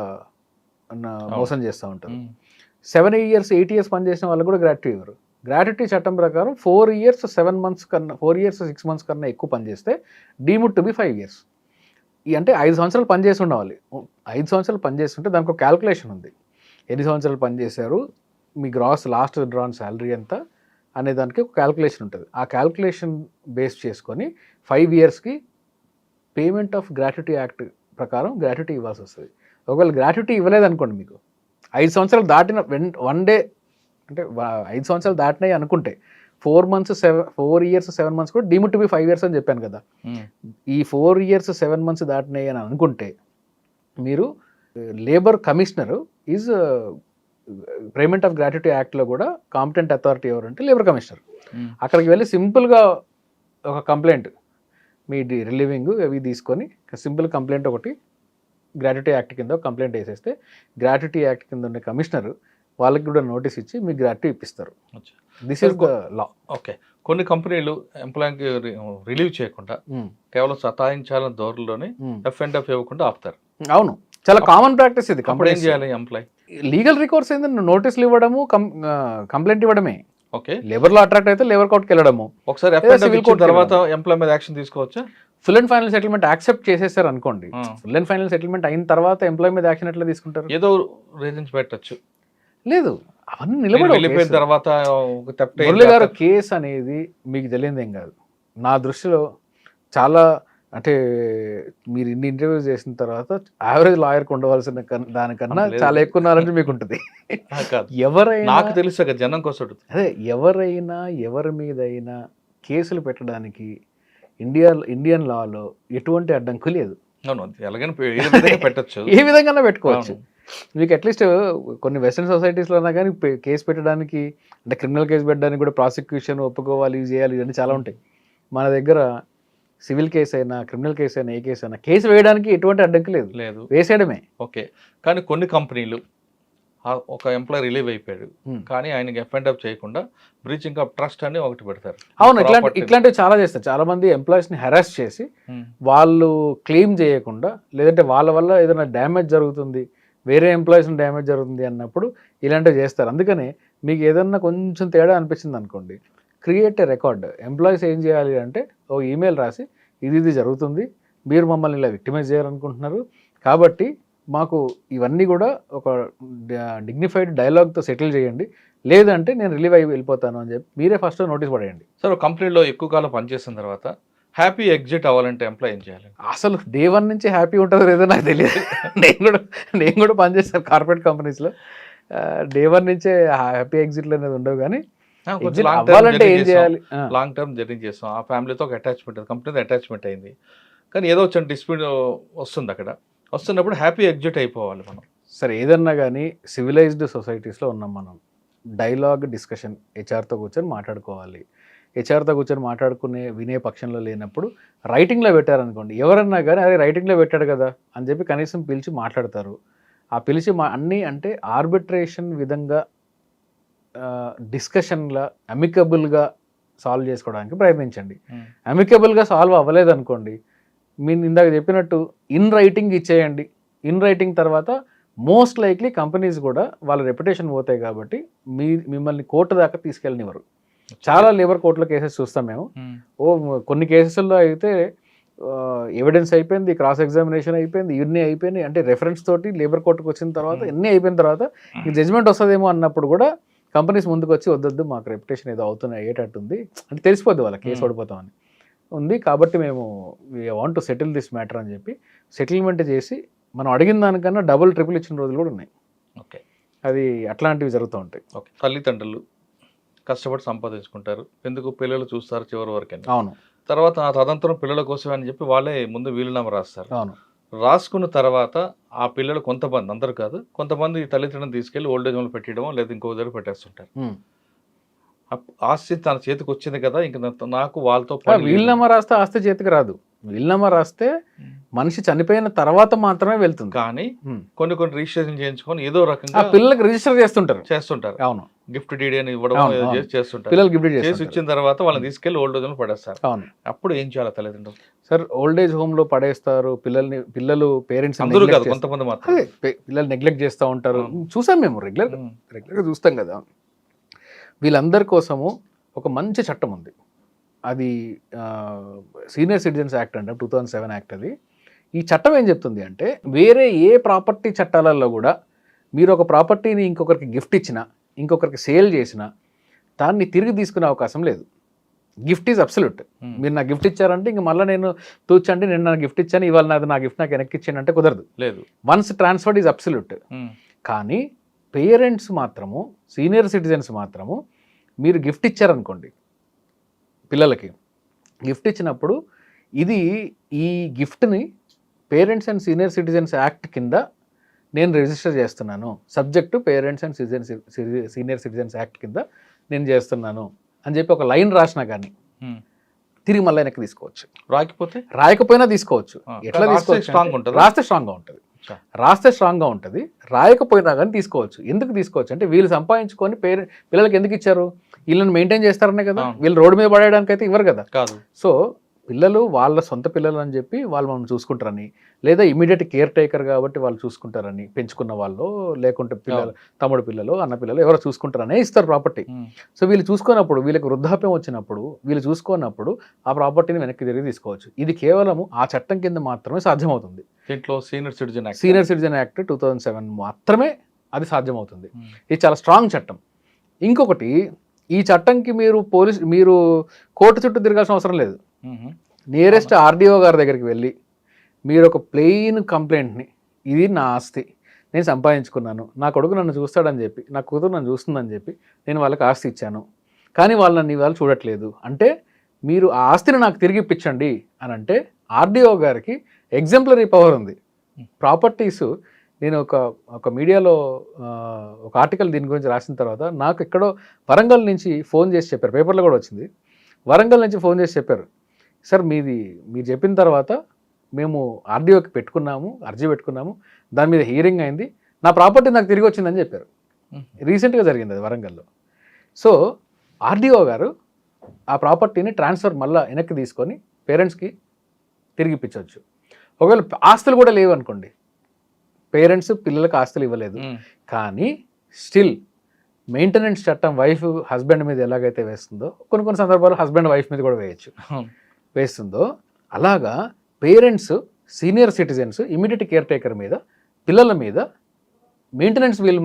మోసం చేస్తూ ఉంటారు. 7 years 8 years పనిచేసిన వాళ్ళకి కూడా గ్రాట్యుటీ ఇవ్వరు. గ్రాట్యుటీ చట్టం ప్రకారం 4 years 7 months కన్నా, 4 years 6 months కన్నా ఎక్కువ పనిచేస్తే డీమ్డ్ టు బి 5 years. అంటే 5 సంవత్సరాలు పనిచేసి ఉండాలి. 5 సంవత్సరాలు పనిచేస్తుంటే దానికి ఒక క్యాల్కులేషన్ ఉంది, ఎన్ని సంవత్సరాలు పనిచేశారు, మీ గ్రాస్ లాస్ట్ డ్రాన్ శాలరీ ఎంత అనే దానికి ఒక క్యాల్కులేషన్ ఉంటుంది. ఆ క్యాల్కులేషన్ బేస్ చేసుకొని 5 yearsకి పేమెంట్ ఆఫ్ గ్రాట్యుటీ యాక్ట్ ప్రకారం గ్రాట్యుటీ ఇవ్వాల్సి వస్తుంది. ఒకవేళ గ్రాట్యుటీ ఇవ్వలేదనుకోండి, మీకు 5 సంవత్సరాలు దాటిన 1 day అంటే 5 సంవత్సరాలు దాటినాయి అనుకుంటే 4 years 7 months కూడా డీమ్డ్ టు బి 5 years అని చెప్పాను కదా. ఈ 4 years 7 months దాటినాయి అని అనుకుంటే మీరు labour commissioner is payment of gratuity యాక్ట్లో కూడా కాంపిటెంట్ అథారిటీ ఎవరంటే లేబర్ కమిషనర్. అక్కడికి వెళ్ళి సింపుల్గా ఒక కంప్లైంట్, మీ రిలీవింగ్ అవి తీసుకొని సింపుల్ కంప్లైంట్ ఒకటి గ్రాట్యుటీ యాక్ట్ కింద కంప్లైంట్ వేసేస్తే గ్రాట్యుటీ యాక్ట్ కింద ఉన్న కమిషనర్ వాళ్ళకి కూడా నోటీస్ ఇచ్చి మీకు గ్రాట్యుటీ ఇప్పిస్తారు. This is the law. Okay, కొన్ని కంపెనీలు ఎంప్లాయీకి రిలీవ్ చేయకుండా కేవలం సతాయించాలని ధోరణిలోనే ఎఫ్ ఇవ్వకుండా ఆపుతారు. అవును, చాలా కామన్ ప్రాక్టీస్ ఇది. కంపెనీ ఏం చేయాలి? ఎంప్లాయీ లీగల్ రికోర్స్ ఏంటంటే నోటీసులు ఇవ్వడము, కంప్లైంట్ ఇవ్వడమే. ఓకే, లేబర్ లో అట్రాక్ట్ అయితే లేబర్ కోర్ట్కి వెళ్ళడము. ఒకసారి సివిల్ కోర్ట్ తర్వాత ఎంప్లాయీ మీద యాక్షన్ తీసుకోవచ్చా? Full and final settlement accept చేసేసారు అనుకోండి, ఫుల్ అండ్ ఫైనల్ సెటిల్మెంట్ అయిన తర్వాత ఎంప్లాయీ మీద యాక్షన్ ఎట్లా తీసుకుంటారు? ఏదో రీజన్స్ పెట్టచ్చు. లేదు, అవన్నీ నిలబడిపోయిన తర్వాత మురళి గారు కేసు అనేది మీకు తెలియదు ఏం కాదు. నా దృష్టిలో చాలా, అంటే మీరు ఇన్ని ఇంటర్వ్యూస్ చేసిన తర్వాత యావరేజ్ లాయర్కి ఉండవలసిన దానికన్నా చాలా ఎక్కువ నాలెడ్జ్ మీకు ఉంటుంది. ఎవరైనా, నాకు తెలుసు కదా, జనం కోసం. అదే, ఎవరైనా ఎవరి మీదైనా కేసులు పెట్టడానికి ఇండియన్ లాలో ఎటువంటి అడ్డంకు లేదు. పెట్టచ్చు, ఏ విధంగా పెట్టుకోవచ్చు. మీకు అట్లీస్ట్ కొన్ని వెస్ట్రన్ సొసైటీస్లో అయినా కానీ కేసు పెట్టడానికి, అంటే క్రిమినల్ కేసు పెట్టడానికి కూడా ప్రాసిక్యూషన్ ఒప్పుకోవాలి, ఇది చేయాలి, ఇవన్నీ చాలా ఉంటాయి. మన దగ్గర సివిల్ కేసు అయినా క్రిమినల్ కేసు అయినా ఏ కేసు అయినా కేసు వేయడానికి ఎటువంటి అడ్డంకి లేదు, వేసేయడమే. ఓకే, కానీ కొన్ని కంపెనీలు ఒక ఎంప్లాయీ రిలీవ్ అయిపోయాడు, కానీ ఆయనకి ఎఫ్ చేయకుండా బ్రీచింగ్ ఆఫ్ ట్రస్ట్ అని ఒకటి పెడతారు. అవును, ఇట్లాంటివి చాలా చేస్తారు. చాలా మంది ఎంప్లాయీస్ని హెరాస్ చేసి వాళ్ళు క్లెయిమ్ చేయకుండా, లేదంటే వాళ్ళ వల్ల ఏదైనా డ్యామేజ్ జరుగుతుంది, వేరే ఎంప్లాయీస్ని డ్యామేజ్ జరుగుతుంది అన్నప్పుడు ఇలాంటివి చేస్తారు. అందుకనే మీకు ఏదన్నా కొంచెం తేడా అనిపించింది అనుకోండి, క్రియేట్ ఏ రికార్డ్. ఎంప్లాయీస్ ఏం చేయాలి అంటే ఓ ఈమెయిల్ రాసి ఇది జరుగుతుంది, మీరు మమ్మల్ని ఇలా విక్టిమైజ్ చేయాలనుకుంటున్నారు, కాబట్టి మాకు ఇవన్నీ కూడా ఒక డిగ్నిఫైడ్ డైలాగ్తో సెటిల్ చేయండి, లేదంటే నేను రిలీవ్ అయ్యి వెళ్ళిపోతాను అని చెప్పి మీరే ఫస్ట్ నోటీస్ పడేయండి. సార్ కంపెనీలో ఎక్కువ కాలం పనిచేసిన తర్వాత హ్యాపీ ఎగ్జిట్ అవ్వాలంటే ఎంప్లాయ్ ఏం చేయాలి? అసలు డే 1 నుంచి హ్యాపీ ఉంటుందో లేదో నాకు తెలియదు. నేను కూడా పనిచేస్తాను కార్పొరేట్ కంపెనీస్లో. డే 1 నుంచే హ్యాపీ ఎగ్జిట్లు అనేది ఉండవు, కానీ అవ్వాలంటే ఏం చేయాలి? లాంగ్ టర్మ్ జర్నీ చేస్తాం, ఆ ఫ్యామిలీతో ఒక అటాచ్మెంట్, కంపెనీతో అటాచ్మెంట్ అయింది, కానీ ఏదో వచ్చిన డిస్ప్యూట్ వస్తుంది, అక్కడ వస్తున్నప్పుడు హ్యాపీ ఎగ్జిట్ అయిపోవాలి మనం. సరే, ఏదన్నా కానీ సివిలైజ్డ్ సొసైటీస్లో ఉన్నాం మనం. డైలాగ్ డిస్కషన్ హెచ్ఆర్తో కూర్చొని మాట్లాడుకోవాలి. హెచ్ఆర్తో కూర్చొని వినే పక్షంలో లేనప్పుడు రైటింగ్లో పెట్టారనుకోండి, ఎవరన్నా కానీ అదే రైటింగ్లో పెట్టాడు కదా అని చెప్పి కనీసం పిలిచి మాట్లాడతారు. ఆ పిలిచి అన్నీ అంటే ఆర్బిట్రేషన్ విధంగా డిస్కషన్లా అమికబుల్గా సాల్వ్ చేసుకోవడానికి ప్రయత్నించండి. అమికబుల్గా సాల్వ్ అవ్వలేదనుకోండి, మీరు ఇందాక చెప్పినట్టు ఇన్ రైటింగ్ ఇచ్చేయండి. ఇన్ రైటింగ్ తర్వాత మోస్ట్ లైక్లీ కంపెనీస్ కూడా వాళ్ళ రెప్యుటేషన్ పోతాయి కాబట్టి మిమ్మల్ని కోర్టు దాకా తీసుకెళ్ళనివ్వరు. చాలా లేబర్ కోర్టులో కేసెస్ చూస్తాం మేము. కొన్ని కేసెస్లో అయితే ఎవిడెన్స్ అయిపోయింది, క్రాస్ ఎగ్జామినేషన్ అయిపోయింది, ఇవన్నీ అయిపోయినాయి, అంటే రెఫరెన్స్ తోటి లేబర్ కోర్టుకు వచ్చిన తర్వాత ఇవన్నీ అయిపోయిన తర్వాత ఈ జడ్జ్మెంట్ వస్తుందేమో అన్నప్పుడు కూడా కంపెనీస్ ముందుకు వచ్చి వద్దొద్దు, మాకు రెప్యుటేషన్ ఏదో అయ్యేటట్టుంది అంటే తెలిసిపోద్ది వాళ్ళ కేసు ఓడిపోతామని ఉంది, కాబట్టి మేము we want to settle this matter అని చెప్పి సెటిల్మెంట్ చేసి మనం అడిగిన దానికన్నా డబుల్ ట్రిపుల్ ఇచ్చిన రోజులు కూడా ఉన్నాయి. ఓకే, అది అట్లాంటివి జరుగుతూ ఉంటాయి. ఓకే, తల్లిదండ్రులు కష్టపడి సంపాదించుకుంటారు, ఎందుకు పిల్లలు చూస్తారు చివరి వరకు. అవును, తర్వాత ఆ తదంతరం పిల్లల కోసం అని చెప్పి వాళ్ళే ముందు వీలునామా రాస్తారు. అవును, రాసుకున్న తర్వాత ఆ పిల్లలు కొంతమంది, అందరు కాదు, కొంతమంది తల్లిదండ్రులను తీసుకెళ్లి ఓల్డేజ్ హోమ్లో పెట్టడమో లేదా ఇంకో దగ్గర పెట్టేస్తుంటారు. ఆస్తి తన చేతికి వచ్చింది కదా, ఇంక నాకు వాళ్ళతో వీలునామా రాస్తే ఆస్తి చేతికి రాదు. వీలునామా రాస్తే మనిషి చనిపోయిన తర్వాత మాత్రమే వెళ్తుంది. కానీ కొన్ని రిజిస్ట్రేషన్ చేయించుకొని ఏదో రకంగా పిల్లలకి రిజిస్టర్ చేస్తుంటారు. అవును, గిఫ్ట్ డీడీ అని ఇవ్వడం చేస్తుంటారు. పిల్లలు గిఫ్ట్ చేసి ఇచ్చిన తర్వాత వాళ్ళని తీసుకెళ్లి ఓల్డ్ ఏజ్ హోమ్ పడేస్తారు. అవును, అప్పుడు ఏం చేయాలి తల్లిదండ్రులు? సార్, ఓల్డ్ ఏజ్ హోమ్ లో పడేస్తారు పిల్లలు పేరెంట్స్ అందరూ కాదు, కొంతమంది మాత్రం పిల్లలు నెగ్లెక్ట్ చేస్తూ ఉంటారు. చూసాం మేము రెగ్యులర్గా చూస్తాం కదా. వీళ్ళందరి కోసము ఒక మంచి చట్టం ఉంది. అది సీనియర్ సిటిజన్స్ యాక్ట్ అంటే 2007 యాక్ట్. అది ఈ చట్టం ఏం చెప్తుంది అంటే, వేరే ఏ ప్రాపర్టీ చట్టాలలో కూడా మీరు ఒక ప్రాపర్టీని ఇంకొకరికి గిఫ్ట్ ఇచ్చినా, ఇంకొకరికి సేల్ చేసినా దాన్ని తిరిగి తీసుకునే అవకాశం లేదు. Gift is absolute. మీరు నాకు గిఫ్ట్ ఇచ్చారంటే ఇంక మళ్ళీ నేను తూచండి, నేను నాకు గిఫ్ట్ ఇచ్చాను, ఇవాళ నా గిఫ్ట్ నాకు వెనక్కి ఇచ్చాను అంటే కుదరదు. లేదు, వన్స్ ట్రాన్స్ఫర్డ్ ఈజ్ అబ్సల్యూట్. కానీ పేరెంట్స్ మాత్రము, సీనియర్ సిటిజన్స్ మాత్రము మీరు గిఫ్ట్ ఇచ్చారనుకోండి, పిల్లలకి గిఫ్ట్ ఇచ్చినప్పుడు ఈ గిఫ్ట్ని parents and senior citizens act కింద నేను రిజిస్టర్ చేస్తున్నాను, subject to parents and senior citizens act కింద నేను చేస్తున్నాను అని చెప్పి ఒక లైన్ రాసినా కానీ తిరిగి మళ్ళీ వెనక్కి తీసుకోవచ్చు. రాయకపోయినా తీసుకోవచ్చు. ఎట్లా తీసుకోవచ్చు? రాస్తే స్ట్రాంగ్గా ఉంటుంది. రాయకపోయినా కానీ తీసుకోవచ్చు. ఎందుకు తీసుకోవచ్చు అంటే, వీళ్ళు సంపాదించుకొని పిల్లలకి ఎందుకు ఇచ్చారు? వీళ్ళని మెయింటైన్ చేస్తారనే కదా. వీళ్ళు రోడ్డు మీద పడేయడానికి అయితే ఇవ్వరు కదా. సో పిల్లలు వాళ్ళ సొంత పిల్లలు అని చెప్పి వాళ్ళు మనం చూసుకుంటారని, లేదా ఇమీడియట్ కేర్ టేకర్ కాబట్టి వాళ్ళు చూసుకుంటారని, పెంచుకున్న వాళ్ళు, లేకుంటే పిల్లలు, తమ్ముడు పిల్లలు, అన్న పిల్లలు ఎవరో చూసుకుంటారనే ఇస్తారు ప్రాపర్టీ. సో వీళ్ళు చూసుకున్నప్పుడు, వీళ్ళకి వృద్ధాప్యం వచ్చినప్పుడు, వీళ్ళు చూసుకున్నప్పుడు ఆ ప్రాపర్టీని వెనక్కి తిరిగి తీసుకోవచ్చు. ఇది కేవలం ఆ చట్టం కింద మాత్రమే సాధ్యమవుతుంది. దీంట్లో సీనియర్ సిటిజన్ యాక్ట్ 2007 మాత్రమే అది సాధ్యమవుతుంది. ఇది చాలా స్ట్రాంగ్ చట్టం. ఇంకొకటి, ఈ చట్టంకి మీరు కోర్టు చుట్టూ తిరగాల్సిన అవసరం లేదు. నియరెస్ట్ ఆర్డీఓ గారి దగ్గరికి వెళ్ళి మీరు ఒక ప్లెయిన్ కంప్లైంట్ని, ఇది నా ఆస్తి, నేను సంపాదించుకున్నాను, నా కొడుకు నన్ను చూస్తాడని చెప్పి, నా కూతురు నన్ను చూస్తుందని చెప్పి నేను వాళ్ళకి ఆస్తి ఇచ్చాను, కానీ వాళ్ళని వాళ్ళు చూడట్లేదు అంటే మీరు ఆ ఆస్తిని నాకు తిరిగి ఇప్పించండి అని అంటే ఆర్డీఓ గారికి ఎగ్జంప్లరీ పవర్ ఉంది. ప్రాపర్టీస్, నేను ఒక మీడియాలో ఒక ఆర్టికల్ దీని గురించి రాసిన తర్వాత నాకు ఎక్కడో వరంగల్ నుంచి ఫోన్ చేసి చెప్పారు, పేపర్లో కూడా వచ్చింది. వరంగల్ నుంచి ఫోన్ చేసి చెప్పారు, సార్ మీరు చెప్పిన తర్వాత మేము ఆర్డీఓకి అర్జీ పెట్టుకున్నాము, దాని మీద హియరింగ్ అయింది, నా ప్రాపర్టీ నాకు తిరిగి వచ్చిందని చెప్పారు. రీసెంట్గా జరిగింది అది వరంగల్లో. సో ఆర్డీఓ గారు ఆ ప్రాపర్టీని ట్రాన్స్ఫర్ మళ్ళీ వెనక్కి తీసుకొని పేరెంట్స్కి తిరిగి ఇప్పించవచ్చు. ఒకవేళ ఆస్తులు కూడా లేవు అనుకోండి, పేరెంట్స్ పిల్లలకు ఆస్తులు ఇవ్వలేదు, కానీ స్టిల్ మెయింటెనెన్స్ చట్టం వైఫ్ హస్బెండ్ మీద ఎలాగైతే వేస్తుందో, కొన్ని సందర్భాల్లో హస్బెండ్ వైఫ్ మీద కూడా వేస్తుందో, అలాగా parents senior citizens immediate care taker మీద, పిల్లల మీద మెయింటెనెన్స్ వీళ్ళు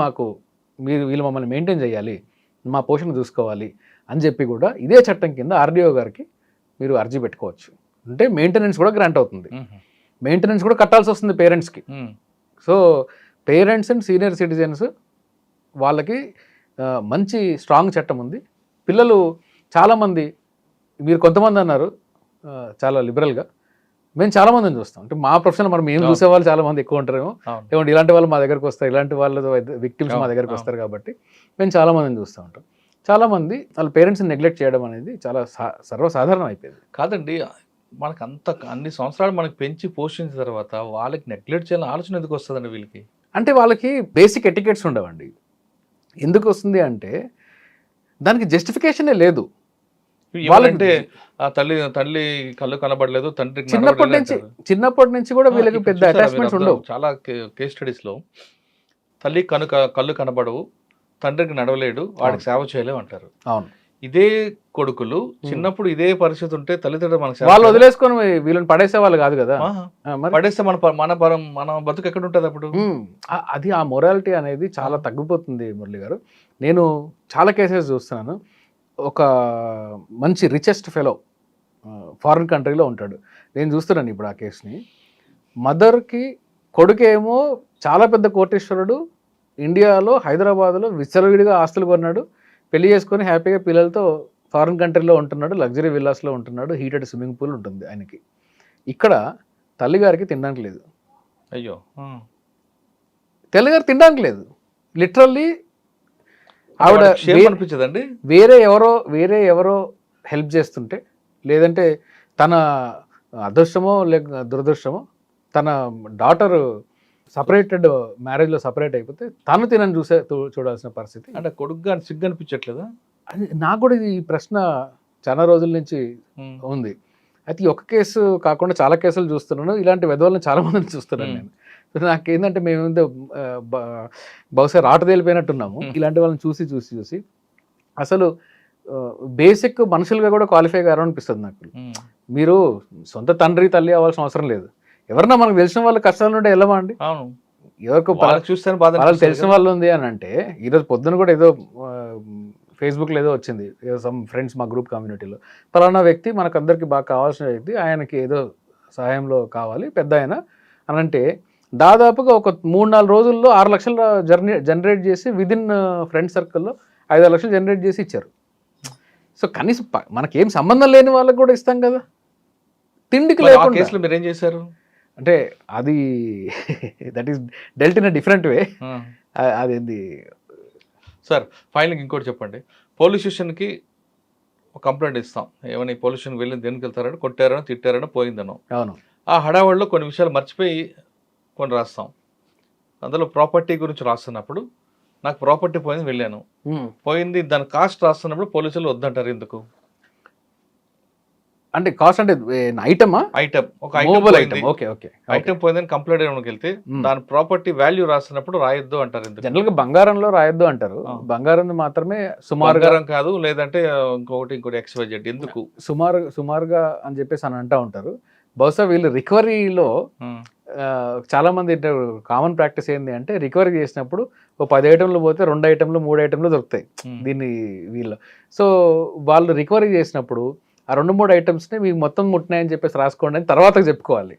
మమ్మల్ని మెయింటైన్ చేయాలి, మా పోషణ చూసుకోవాలి అని చెప్పి కూడా ఇదే చట్టం కింద ఆర్డీఓ గారికి మీరు అర్జీ పెట్టుకోవచ్చు. అంటే మెయింటెనెన్స్ కూడా గ్రాంట్ అవుతుంది, మెయింటెనెన్స్ కూడా కట్టాల్సి వస్తుంది పేరెంట్స్కి. So parents and senior citizens వాళ్ళకి మంచి స్ట్రాంగ్ చట్టం ఉంది. పిల్లలు చాలామంది, మీరు కొంతమంది అన్నారు చాలా లిబరల్గా, మేము చాలామందిని చూస్తాం. అంటే మా ప్రొఫెషన్ మరి మేము చూసేవాళ్ళు చాలామంది ఎక్కువ ఉంటారేమో, ఏమంటే ఇలాంటి వాళ్ళు మా దగ్గరకు వస్తారు, ఇలాంటి వాళ్ళు విక్టిమ్స్ మా దగ్గరకు వస్తారు కాబట్టి మేము చాలామందిని చూస్తూ ఉంటాం. చాలామంది వాళ్ళ పేరెంట్స్ని నెగ్లెక్ట్ చేయడం అనేది చాలా సర్వసాధారణం అయిపోయింది. కాదండి, మనకు అన్ని సంవత్సరాలు మనకి పెంచి పోషించిన తర్వాత వాళ్ళకి నెగ్లెక్ట్ చేయాలని ఆలోచన ఎందుకు వస్తుందండి వీళ్ళకి? అంటే వాళ్ళకి బేసిక్ ఎటికెట్స్ ఉండవండి. ఎందుకు వస్తుంది అంటే దానికి జస్టిఫికేషనే లేదు. వాళ్ళంటే తల్లి కళ్ళు కనబడలేదు, తండ్రికి చిన్నప్పటి నుంచి కూడా వీళ్ళకి పెద్ద అటాచ్మెంట్స్ ఉండవు. చాలా కేస్ స్టడీస్ లో తల్లి కళ్ళు కనబడవు, తండ్రికి నడవలేడు, వాడికి సేవ చేయలేవు అంటారు. అవును, ఇదే కొడుకులు చిన్నప్పుడు ఇదే పరిస్థితి ఉంటే తల్లిదండ్రులు మనకు వాళ్ళు వదిలేసుకొని వీళ్ళని పడేసే వాళ్ళు కాదు కదా. పడేస్తే మన బతుకు ఎక్కడ ఉంటుంది అప్పుడు? అది ఆ మొరాలిటీ అనేది చాలా తగ్గిపోతుంది మురళి గారు. నేను చాలా కేసెస్ చూస్తున్నాను. ఒక మంచి రిచెస్ట్ ఫెలో ఫారిన్ కంట్రీలో ఉంటాడు, నేను చూస్తున్నాను ఇప్పుడు ఆ కేసుని. మదర్కి కొడుకేమో చాలా పెద్ద కోటేశ్వరుడు, ఇండియాలో హైదరాబాద్లో విచ్చలవిడిగా ఆస్తులు కొన్నాడు, పెళ్లి చేసుకొని హ్యాపీగా పిల్లలతో ఫారిన్ కంట్రీలో ఉంటున్నాడు, లగ్జరీ విల్లాస్లో ఉంటున్నాడు, హీటెడ్ స్విమ్మింగ్ పూల్ ఉంటుంది ఆయనకి. ఇక్కడ తల్లిగారికి తినడానికి లేదు. అయ్యో, తల్లిగారు తినడానికి లేదు. లిటరల్లీ ఆవిడ అనిపించదండి, వేరే ఎవరో హెల్ప్ చేస్తుంటే, లేదంటే తన అదృష్టమో లేక దురదృష్టమో తన డాటర్ సపరేటెడ్ మ్యారేజ్లో సపరేట్ అయిపోతే తను తినని చూడాల్సిన పరిస్థితి. అంటే కొడుకుగా సిగ్గు అనిపించట్లేదా? నాకు కూడా ఈ ప్రశ్న చాలా రోజుల నుంచి ఉంది. అయితే ఒక కేసు కాకుండా చాలా కేసులు చూస్తున్నాను, ఇలాంటి వెధవలను చాలా మందిని చూస్తున్నాను నేను. నాకేంటంటే మేము బహుశా రాట తేలిపోయినట్టున్నాము ఇలాంటి వాళ్ళని చూసి. అసలు బేసిక్ మనుషులుగా కూడా క్వాలిఫై గారు అనిపిస్తుంది నాకు. మీరు సొంత తండ్రి తల్లి అవ్వాల్సిన అవసరం లేదు, ఎవరన్నా మనకు తెలిసిన వాళ్ళ కష్టాలు ఉంటే వెళ్ళమా అండి? ఎవరికో చూస్తే వాళ్ళకి తెలిసిన వాళ్ళు ఉంది అని అంటే, ఈరోజు పొద్దున కూడా ఏదో ఫేస్బుక్లో ఏదో వచ్చింది, ఏదో సమ్ ఫ్రెండ్స్ మా గ్రూప్ కమ్యూనిటీలో, పలానా వ్యక్తి మనకందరికి బాగా కావాల్సిన వ్యక్తి, ఆయనకి ఏదో సహాయంలో కావాలి పెద్ద ఆయన అని అంటే, దాదాపుగా ఒక 3-4 రోజుల్లో 6 లక్షలు జనరేట్ చేసి విదిన్ ఫ్రెండ్ సర్కిల్లో 5-6 లక్షలు జనరేట్ చేసి ఇచ్చారు. సో కనీసం మనకేం సంబంధం లేని వాళ్ళకి కూడా ఇస్తాం కదా. తిండికి లేకుండా మీరు ఏం చేశారు అంటే అది that is dwelt in a different way. అదేంది సార్, ఫైనల్గా ఇంకోటి చెప్పండి. పోలీస్ స్టేషన్కి ఒక కంప్లైంట్ ఇస్తాం, ఏమని పోలీస్ స్టేషన్కి వెళ్ళి దేనికి వెళ్తారని, కొట్టారనో తిట్టారనో పోయిందనో. అవును, ఆ హడావుడిలో కొన్ని విషయాలు మర్చిపోయి కొన్ని రాస్తాం. అందులో ప్రాపర్టీ గురించి రాస్తున్నప్పుడు నాకు ప్రాపర్టీ పోయింది, వెళ్ళాను, పోయింది, దాని కాస్ట్ రాస్తున్నప్పుడు పోలీసులు వద్దంటారు ఎందుకు? అంటే కాస్ట్ అంటే ఐటమ్ ఒక ఐటమ్ పోయిందని కంప్లైంట్ ఇవ్వడానికి వెళ్తే దాని ప్రాపర్టీ వాల్యూ రాసినప్పుడు రాయొద్దు అంటారు ఎందుకు? జనరల్ గా బంగారంలో రాయొద్దు అంటారు, బంగారం మాత్రమే సుమారుగా కాదు, లేదంటే ఇంకోటి XYZ ఎందుకు సుమారుగా అని చెప్పేసి అని అంటూ ఉంటారు. బహుశా వీళ్ళు రికవరీలో చాలా మంది కామన్ ప్రాక్టీస్ ఏంటి అంటే, రికవరీ చేసినప్పుడు ఓ 10 ఐటెంలు పోతే 2 ఐటెంలు 3 ఐటెంలు దొరుకుతాయి దీన్ని వీళ్ళు. సో వాళ్ళు రికవరీ చేసినప్పుడు ఆ 2-3 ఐటమ్స్ని మీకు మొత్తం ముట్టినాయని చెప్పేసి రాసుకోండి అని తర్వాత చెప్పుకోవాలి.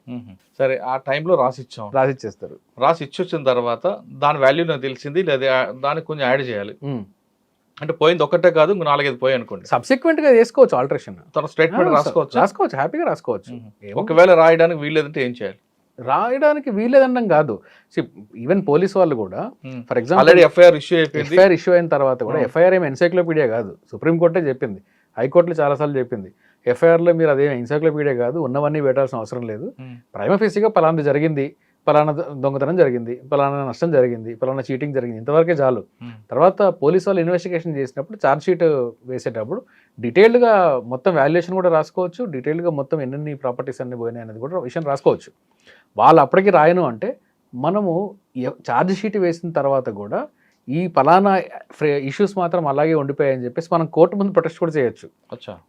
సరే, ఆ టైంలో రాసిచ్చేస్తారు. రాసి ఇచ్చొచ్చిన తర్వాత దాని వాల్యూ నాకు తెలిసింది, లేదా దానికి కొంచెం యాడ్ చేయాలి. అంటే పోయింది ఒక్కటే కాదు, 4-5 పోయి అనుకోండి, సబ్సిక్వెంట్ గా చేసుకోవచ్చు, ఆల్టరేషన్ స్టేట్మెంట్ రాసుకోవచ్చు, హ్యాపీగా రాసుకోవచ్చు. ఒకవేళ రాయడానికి వీల్లేదంటే ఏం చేయాలి? రాయడానికి వీలేదనడం కాదు, ఈవెన్ పోలీస్ వాళ్ళు కూడా ఫర్ ఎగ్జాంపుల్ ఎఫ్ఐఆర్ ఇష్యూ అయిన తర్వాత కూడా, ఎఫ్ఐఆర్ ఏమి ఎన్సైక్లోపీడియా కాదు, సుప్రీంకోర్టే చెప్పింది, హైకోర్టులో చాలాసార్లు చెప్పింది, ఎఫ్ఐఆర్లో మీరు అదేం ఎన్సైక్లోపీడియా కాదు, ఉన్నవన్నీ పెట్టాల్సిన అవసరం లేదు, ప్రైమా ఫేసీగా పలాంటి జరిగింది, పలానా దొంగతనం జరిగింది, పలానా నష్టం జరిగింది, పలానా చీటింగ్ జరిగింది, ఇంతవరకే చాలు. తర్వాత పోలీసు వాళ్ళు ఇన్వెస్టిగేషన్ చేసినప్పుడు ఛార్జ్ షీట్ వేసేటప్పుడు డీటెయిల్డ్గా మొత్తం వాల్యుయేషన్ కూడా రాసుకోవచ్చు, డీటెయిల్డ్గా మొత్తం ఎన్ని ప్రాపర్టీస్ అన్ని పోయినాయి అనేది కూడా విషయం రాసుకోవచ్చు. వాళ్ళు అప్పటికి రాయను అంటే మనము ఛార్జ్ షీట్ వేసిన తర్వాత కూడా ఈ పలానా ఇష్యూస్ మాత్రం అలాగే ఉండిపోయాయని చెప్పేసి మనం కోర్టు ముందు ప్రొటెస్ట్ కూడా చేయొచ్చు.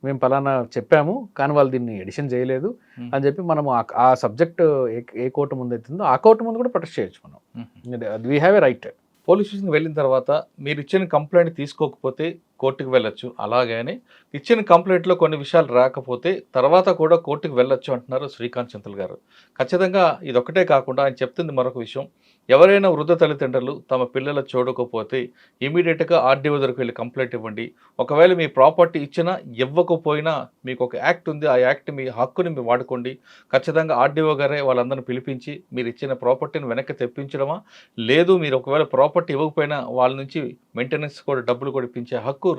మేము పలానా చెప్పాము కానీ వాళ్ళు దీన్ని ఎడిషన్ చేయలేదు అని చెప్పి మనము ఆ సబ్జెక్ట్ ఏ కోర్టు ముందు అవుతుందో ఆ కోర్టు ముందు కూడా ప్రొటెస్ట్ చేయొచ్చు మనం. We have a right. Police స్టేషన్కి వెళ్ళిన తర్వాత మీరు ఇచ్చిన కంప్లైంట్ తీసుకోకపోతే కోర్టుకు వెళ్ళొచ్చు, అలాగని ఇచ్చిన కంప్లైంట్లో కొన్ని విషయాలు రాకపోతే తర్వాత కూడా కోర్టుకు వెళ్ళొచ్చు అంటున్నారు శ్రీకాంత్ చింతల్ గారు. ఖచ్చితంగా ఇదొక్కటే కాకుండా ఆయన చెప్తుంది మరొక విషయం, ఎవరైనా వృద్ధ తల్లిదండ్రులు తమ పిల్లలు చూడకపోతే ఇమీడియట్గా ఆర్డీఓ దగ్గరికి వెళ్ళి కంప్లైంట్ ఇవ్వండి. ఒకవేళ మీ ప్రాపర్టీ ఇచ్చినా ఇవ్వకపోయినా మీకు ఒక యాక్ట్ ఉంది, ఆ యాక్ట్ మీ హక్కుని మీరు వాడుకోండి. ఖచ్చితంగా ఆర్డీఓ గారే వాళ్ళందరినీ పిలిపించి మీరు ఇచ్చిన ప్రాపర్టీని వెనక్కి తెప్పించడమా, లేదు మీరు ఒకవేళ ప్రాపర్టీ ఇవ్వకపోయినా వాళ్ళ నుంచి మెయింటెనెన్స్ కూడా డబ్బులు కూడా ఇప్పించే హక్కు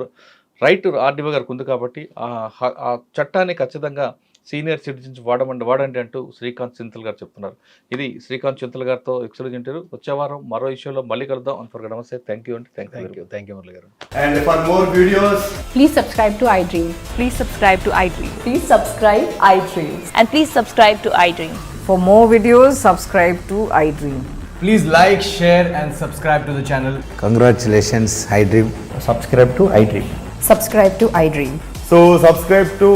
రైట్ ఆర్డీఓ గారికి ఉంది. కాబట్టి ఆ చట్టాన్ని ఖచ్చితంగా సీనియర్ సిటిజన్స్ వాడండి అంటూ శ్రీకాంత్ చింతల్ గారు చెప్తున్నారు. ఇది శ్రీకాంత్ చింతల్ గారితో ఎక్స్క్లూజివ్ ఇంటర్వ్యూ. వచ్చే వారం మరో ఇష్యూలో మళ్ళీ కలుద్దాం. అంతవరకు నమస్తే. థ్యాంక్ యూ అండి. థ్యాంక్ యూ మురళి గారు. And for more videos, Please subscribe to iDream. Please subscribe to iDream. Please subscribe iDream. And please subscribe to iDream. For more videos, subscribe to iDream. please like, share and subscribe to the channel. Congratulations, iDream. Subscribe to iDream. Subscribe to iDream. So subscribe to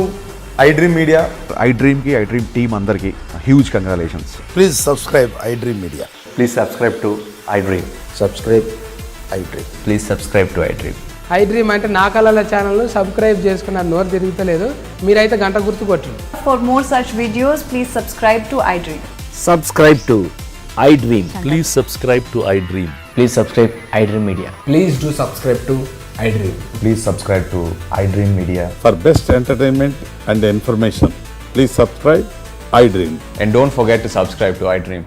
iDream Media. iDream ki iDream team andarki huge congratulations. Please subscribe iDream Media. Please subscribe to iDream. Subscribe iDream. Please subscribe to iDream. iDream అంటే నా కళల ఛానల్ను subscribe చేసుకున్న నోరు తిరుగుతలేదు, మీరైతే గంట గుర్తు కొట్టండి. For more such videos, please subscribe to iDream. Subscribe to iDream. Please subscribe to iDream. Please subscribe iDream Media. Please do subscribe to iDream. Please subscribe to iDream Media. For best entertainment and information, please subscribe iDream. And don't forget to subscribe to iDream.